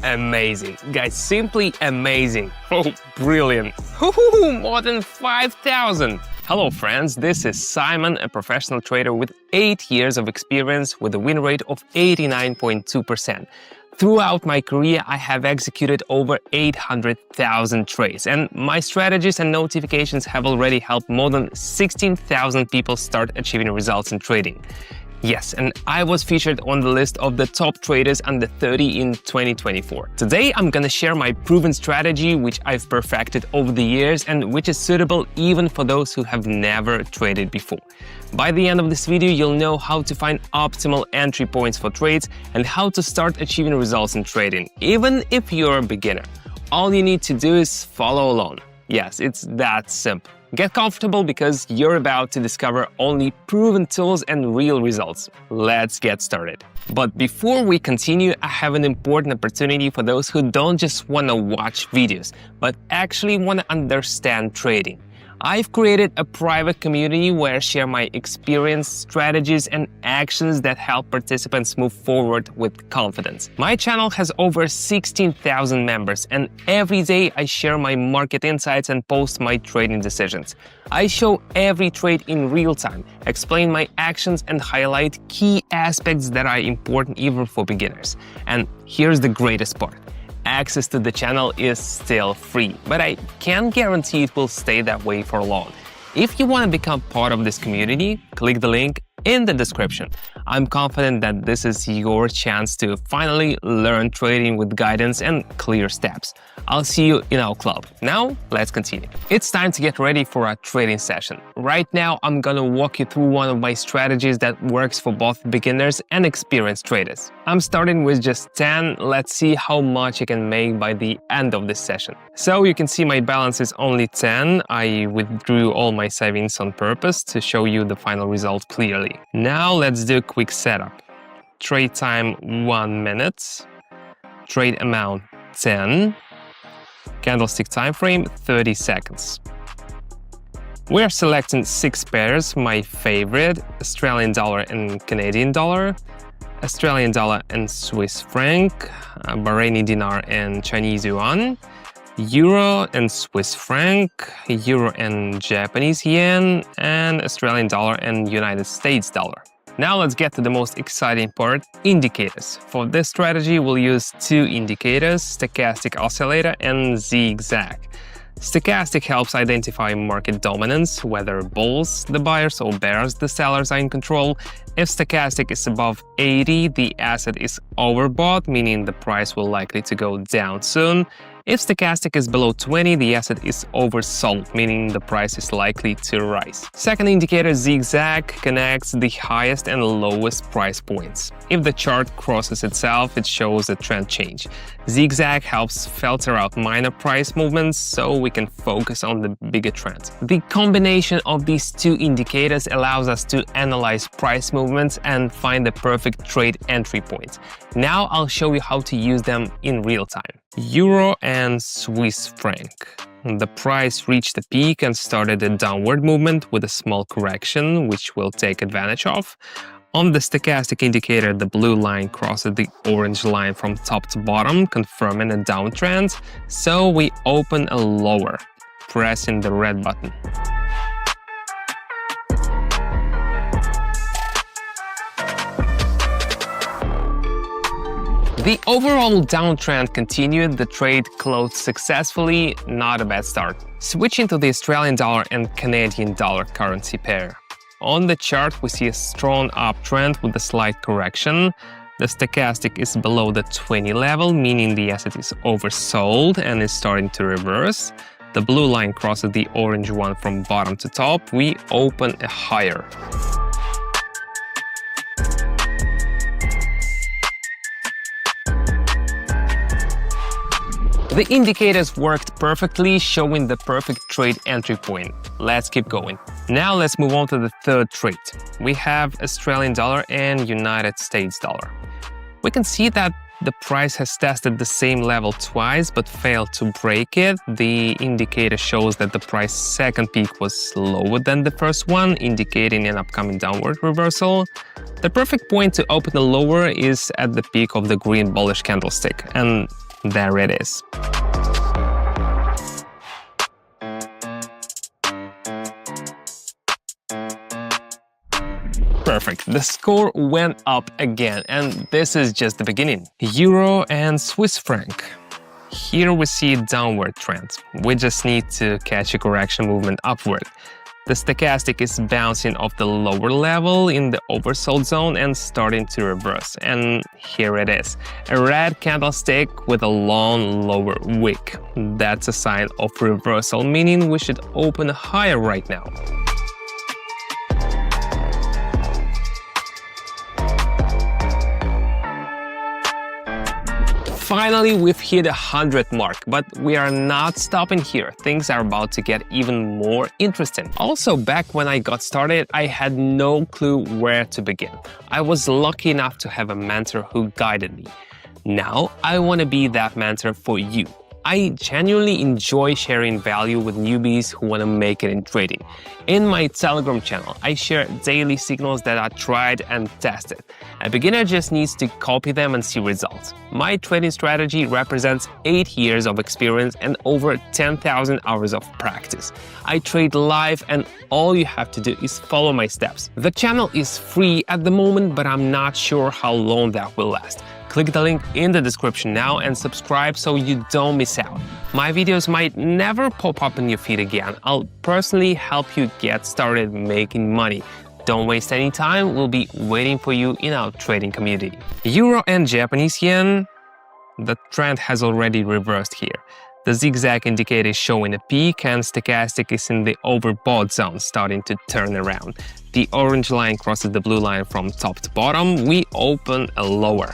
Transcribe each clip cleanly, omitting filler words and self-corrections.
amazing. Guys, simply amazing. Oh, brilliant. Ooh, more than 5,000. Hello friends, this is Simon, a professional trader with 8 years of experience with a win rate of 89.2%. Throughout my career, I have executed over 800,000 trades, and my strategies and notifications have already helped more than 16,000 people start achieving results in trading. Yes, and I was featured on the list of the top traders under 30 in 2024. Today, I'm gonna share my proven strategy, which I've perfected over the years and which is suitable even for those who have never traded before. By the end of this video, you'll know how to find optimal entry points for trades and how to start achieving results in trading, even if you're a beginner. All you need to do is follow along. Yes, it's that simple. Get comfortable because you're about to discover only proven tools and real results. Let's get started. But before we continue, I have an important opportunity for those who don't just want to watch videos, but actually want to understand trading. I've created a private community where I share my experience, strategies, and actions that help participants move forward with confidence. My channel has over 16,000 members, and every day I share my market insights and post my trading decisions. I show every trade in real time, explain my actions, and highlight key aspects that are important even for beginners. And here's the greatest part. Access to the channel is still free, but I can't guarantee it will stay that way for long. If you want to become part of this community, click the link in the description. I'm confident that this is your chance to finally learn trading with guidance and clear steps. I'll see you in our club. Now, let's continue. It's time to get ready for a trading session. Right now, I'm gonna walk you through one of my strategies that works for both beginners and experienced traders. I'm starting with just 10. Let's see how much I can make by the end of this session. So you can see my balance is only 10. I withdrew all my savings on purpose to show you the final result clearly. Now let's do a quick setup. Trade time 1 minute. Trade amount 10. Candlestick time frame 30 seconds. We are selecting 6 pairs, my favorite: Australian dollar and Canadian dollar, Australian dollar and Swiss franc, Bahraini dinar and Chinese yuan, Euro and Swiss franc, Euro and Japanese yen, and Australian dollar and United States dollar. Now let's get to the most exciting part, indicators. For this strategy, we'll use 2 indicators, stochastic oscillator and zigzag. Stochastic helps identify market dominance, whether bulls, the buyers, or bears, the sellers, are in control. If stochastic is above 80, the asset is overbought, meaning the price will likely to go down soon. If stochastic is below 20, the asset is oversold, meaning the price is likely to rise. Second indicator, zigzag, connects the highest and lowest price points. If the chart crosses itself, it shows a trend change. Zigzag helps filter out minor price movements so we can focus on the bigger trends. The combination of these 2 indicators allows us to analyze price movements and find the perfect trade entry point. Now I'll show you how to use them in real time. Euro and Swiss franc. The price reached a peak and started a downward movement with a small correction, which we'll take advantage of. On the stochastic indicator, the blue line crosses the orange line from top to bottom, confirming a downtrend, so we open a lower, pressing the red button. The overall downtrend continued, the trade closed successfully, not a bad start. Switching to the Australian dollar and Canadian dollar currency pair. On the chart, we see a strong uptrend with a slight correction. The stochastic is below the 20 level, meaning the asset is oversold and is starting to reverse. The blue line crosses the orange one from bottom to top. We open a higher. The indicators worked perfectly, showing the perfect trade entry point. Let's keep going. Now let's move on to the third trade. We have Australian dollar and United States dollar. We can see that the price has tested the same level twice but failed to break it. The indicator shows that the price second peak was lower than the first one, indicating an upcoming downward reversal. The perfect point to open the lower is at the peak of the green bullish candlestick, and There it is. Perfect. The score went up again, and this is just the beginning. Euro and Swiss franc. Here we see a downward trend. We just need to catch a correction movement upward. The stochastic is bouncing off the lower level in the oversold zone and starting to reverse. And here it is, a red candlestick with a long lower wick. That's a sign of reversal, meaning we should open higher right now. Finally, we've hit 100 mark, but we are not stopping here. Things are about to get even more interesting. Also, back when I got started, I had no clue where to begin. I was lucky enough to have a mentor who guided me. Now, I want to be that mentor for you. I genuinely enjoy sharing value with newbies who want to make it in trading. In my Telegram channel, I share daily signals that are tried and tested. A beginner just needs to copy them and see results. My trading strategy represents 8 years of experience and over 10,000 hours of practice. I trade live, and all you have to do is follow my steps. The channel is free at the moment, but I'm not sure how long that will last. Click the link in the description now and subscribe so you don't miss out. My videos might never pop up in your feed again. I'll personally help you get started making money. Don't waste any time, we'll be waiting for you in our trading community. Euro and Japanese yen. The trend has already reversed here. The zigzag indicator is showing a peak and stochastic is in the overbought zone, starting to turn around. The orange line crosses the blue line from top to bottom. We open a lower.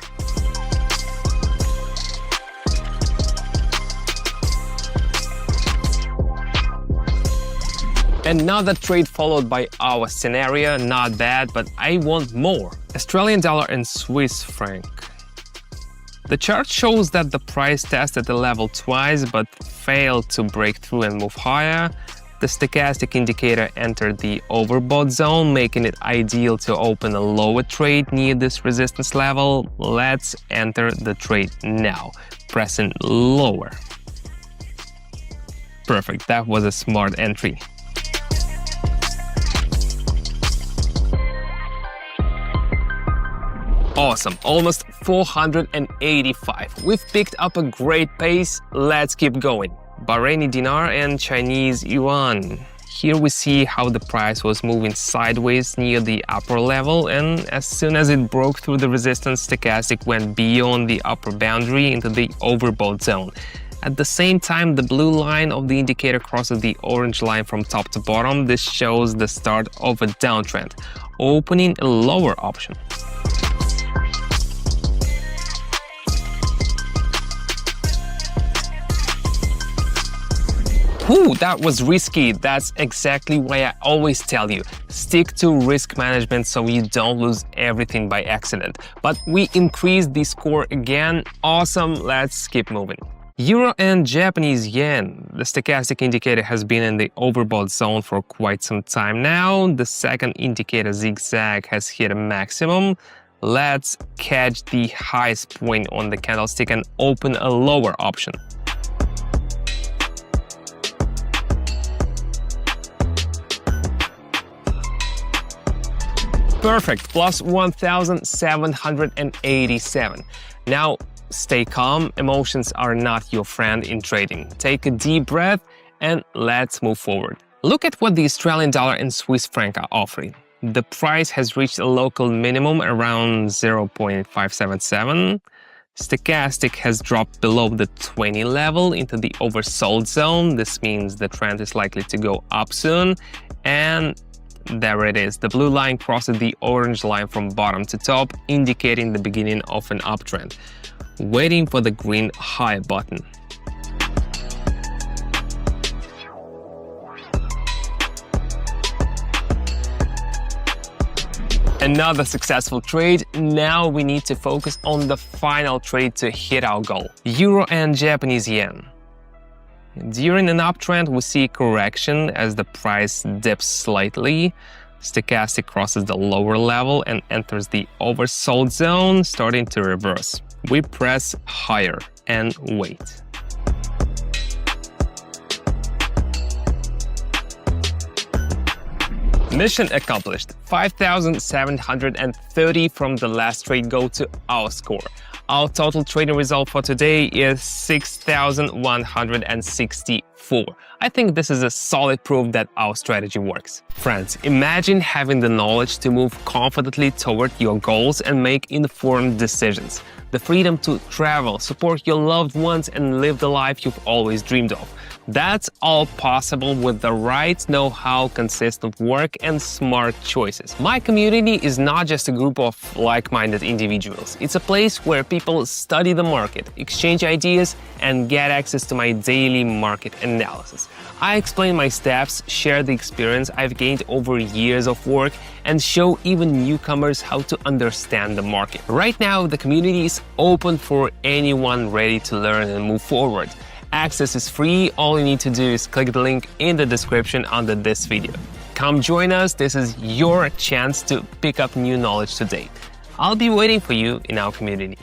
Another trade followed by our scenario, not bad, but I want more. Australian dollar and Swiss franc. The chart shows that the price tested the level twice but failed to break through and move higher. The stochastic indicator entered the overbought zone, making it ideal to open a lower trade near this resistance level. Let's enter the trade now, pressing lower. Perfect, that was a smart entry. Awesome, almost 485. We've picked up a great pace, let's keep going. Bahraini dinar and Chinese yuan. Here we see how the price was moving sideways near the upper level, and as soon as it broke through the resistance, stochastic went beyond the upper boundary into the overbought zone. At the same time, the blue line of the indicator crosses the orange line from top to bottom. This shows the start of a downtrend, opening a lower option. Ooh, that was risky. That's exactly why I always tell you, stick to risk management so you don't lose everything by accident. But we increased the score again. Awesome, let's keep moving. Euro and Japanese yen. The stochastic indicator has been in the overbought zone for quite some time now. The second indicator zigzag has hit a maximum. Let's catch the highest point on the candlestick and open a lower option. Perfect, plus 1,787. Now, stay calm, emotions are not your friend in trading. Take a deep breath and let's move forward. Look at what the Australian dollar and Swiss franc are offering. The price has reached a local minimum around 0.577. Stochastic has dropped below the 20 level into the oversold zone. This means the trend is likely to go up soon. And there it is. The blue line crosses the orange line from bottom to top, indicating the beginning of an uptrend. Waiting for the green high button. Another successful trade. Now we need to focus on the final trade to hit our goal. Euro and Japanese yen. During an uptrend, we see correction as the price dips slightly. Stochastic crosses the lower level and enters the oversold zone, starting to reverse. We press higher. and wait. Mission accomplished. 5,730 from the last trade go to our score. Our total trading result for today is 6,164. I think this is a solid proof that our strategy works. Friends, imagine having the knowledge to move confidently toward your goals and make informed decisions. The freedom to travel, support your loved ones, and live the life you've always dreamed of. That's all possible with the right know-how, consistent work, and smart choices. My community is not just a group of like-minded individuals. It's a place where people study the market, exchange ideas, and get access to my daily market analysis. I explain my steps, share the experience I've gained over years of work, and show even newcomers how to understand the market. Right now, the community is open for anyone ready to learn and move forward. Access is free. All you need to do is click the link in the description under this video. Come join us. This is your chance to pick up new knowledge today. I'll be waiting for you in our community.